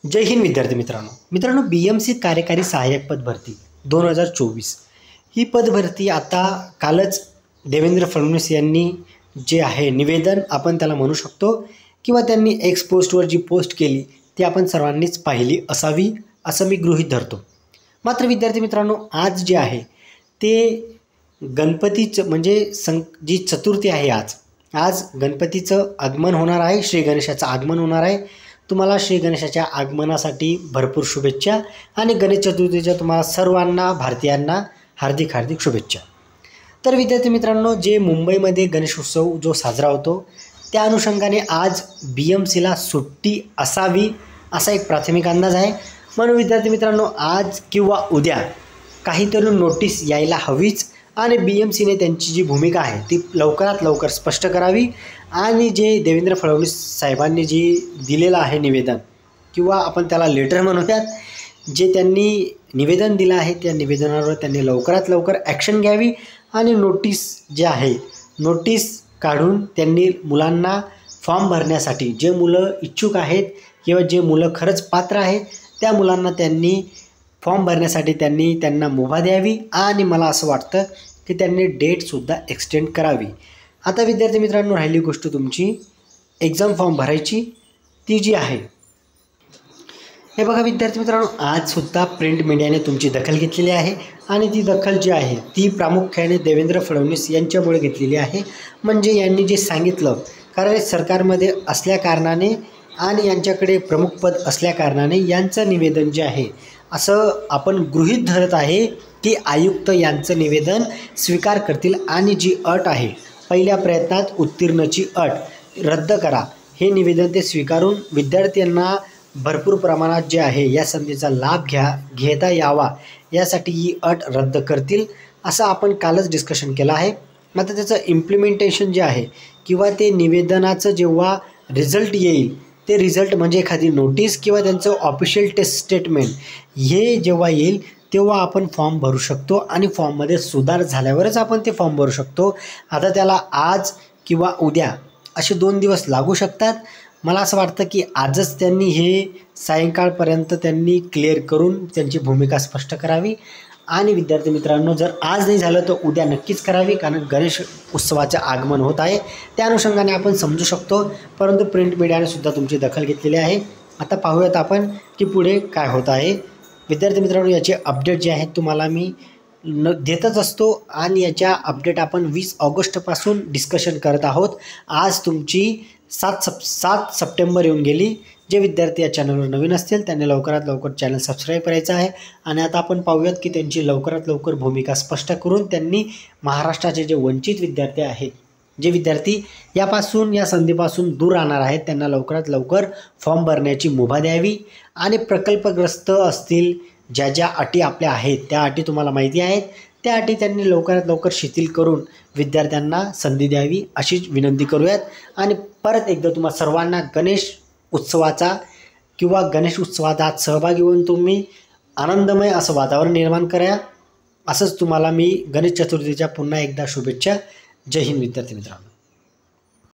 जय हिंद विद्यार्थी मित्रांनो BMC कार्यकारी सहाय्यक पद भरती 2024 ही पद भरती आता कालच देवेंद्र फडणवीस यांनी जे आहे निवेदन आपण त्याला म्हणू शकतो किंवा त्यांनी एक्स पोस्टवर जी पोस्ट केली ती आपण सर्वांनीच पाहिली असावी असं मी गृहीत धरतो। मात्र विद्यार्थी मित्रांनो आज जे आहे ते गणपतीचं म्हणजे जी चतुर्थी आहे आज गणपतीचं आगमन होणार आहे, श्री गणेशाचं आगमन होणार आहे। तुम्हाला श्री गणेशाच्या आगमनासाठी भरपूर शुभेच्छा आणि गणेश चतुर्थीच्या तुम्हाला सर्वांना भारतीयांना हार्दिक हार्दिक शुभेच्छा। तर विद्यार्थी मित्रांनो जे मुंबईमध्ये गणेश उत्सव जो साजरा होतो त्या अनुषंगाने आज BMCला सुट्टी असावी असा एक प्राथमिक अंदाज आहे। म्हणून विद्यार्थी मित्रांनो आज किंवा उद्या काहीतरी नोटीस यायला हवीच आणि BMCने त्यांची जी भूमिका आहे ती लवकरात लवकर स्पष्ट करावी आणि जे देवेंद्र फडणवीस साहेबांनी जी दिलेलं आहे निवेदन किंवा आपण त्याला लेटर म्हणूयात, जे त्यांनी निवेदन दिलं आहे त्या निवेदनावर त्यांनी लवकरात लवकर ॲक्शन घ्यावी आणि नोटीस जे आहे नोटीस काढून त्यांनी मुलांना फॉर्म भरण्यासाठी जे मुलं इच्छुक आहेत किंवा जे मुलं खरंच पात्र आहेत त्या मुलांना त्यांनी फॉर्म भरण्यासाठी त्यांना मुभा द्यावी आणि मला असं वाटतं की त्यांनी डेटसुद्धा एक्सटेंड करावी। आता विद्यार्थी मित्रांनो राहिली गोष्ट तुमची एक्झाम फॉर्म भरायची ती जी आहे हे बघा विद्यार्थी मित्रांनो आजसुद्धा प्रिंट मीडियाने तुमची दखल घेतलेली आहे आणि ती दखल जी आहे ती प्रामुख्याने देवेंद्र फडणवीस यांच्यामुळे घेतलेली आहे। म्हणजे यांनी जे सांगितलं कारण सरकारमध्ये असल्याकारणाने आणि यांच्याकडे प्रमुख पद असल्याकारणाने यांचं निवेदन जे आहे असं आपण गृहीत धरत आहे की आयुक्त यांचं निवेदन स्वीकार करतील आणि जी अट आहे पहिल्या प्रयत्नात उत्तीर्णची अट रद्द करा हे निवेदन ते स्वीकारून विद्यार्थ्यांना भरपूर प्रमाणात जे आहे या संधीचा लाभ घेता यावा यासाठी ही अट रद्द करतील असं आपण कालच डिस्कशन केलं आहे। मात्र त्याचं इम्प्लिमेंटेशन जे आहे किंवा ते निवेदनाचं जेव्हा रिझल्ट येईल ते रिझल्ट म्हणजे एखादी नोटीस किंवा त्यांचं ऑफिशियल टेस्ट स्टेटमेंट हे जेव्हा येईल तेव्हा आपण फॉर्म भरू शकतो आणि फॉर्ममध्ये सुधार झाल्यावरच आपण ते फॉर्म भरू शकतो। आता त्याला आज किंवा उद्या असे 2 दिवस लागू शकतात। मला असं वाटतं की आजच त्यांनी हे सायंकाळपर्यंत त्यांनी क्लिअर करून त्यांची भूमिका स्पष्ट करावी आणि विद्यार्थी मित्रांनो जर आज नाही झालं तर उद्या नक्कीच करावी कारण गणेश उत्सवाचे आगमन होत आहे त्या अनुषंगाने आपण समजू शकतो। परंतु प्रिंट मीडियाने सुद्धा तुमची दखल घेतलेली आहे। आता पाहूयात आपण की पुढे काय होत आहे। विद्यार्थी मित्रांनो याचे अपडेट जे आहेत तुम्हाला मी देतच असतो आणि याच्या अपडेट आपण 20 ऑगस्टपासून डिस्कशन करत आहोत। आज तुमची 7 सप्टेंबर येऊन गेली। जे विद्यार्थी या चॅनलवर नवीन असतील त्यांनी लवकरात लवकर चॅनल सबस्क्राईब करायचं आहे आणि आता आपण पाहूयात की त्यांची लवकरात लवकर भूमिका स्पष्ट करून त्यांनी महाराष्ट्राचे जे वंचित विद्यार्थी आहेत जे विद्यार्थी या संधीपासून दूर राहणार आहेत त्यांना लवकरात लवकर फॉर्म भरण्याची मुभा द्यावी आणि प्रकल्पग्रस्त असतील ज्या अटी आपल्या आहेत त्या अटी तुम्हाला माहिती आहेत त्या अटी त्यांनी लवकरात लवकर शिथिल करून विद्यार्थ्यांना संधी द्यावी अशी विनंती करूयात। आणि परत एकदा तुम्हा सर्वांना गणेश उत्सवाचा किंवा गणेश उत्सवात आज सहभागी होऊन तुम्ही आनंदमय असं वातावरण निर्माण करा असंच तुम्हाला मी गणेश चतुर्थीच्या पुन्हा एकदा शुभेच्छा। जय हिंद विद्यार्थी मित्रांनो।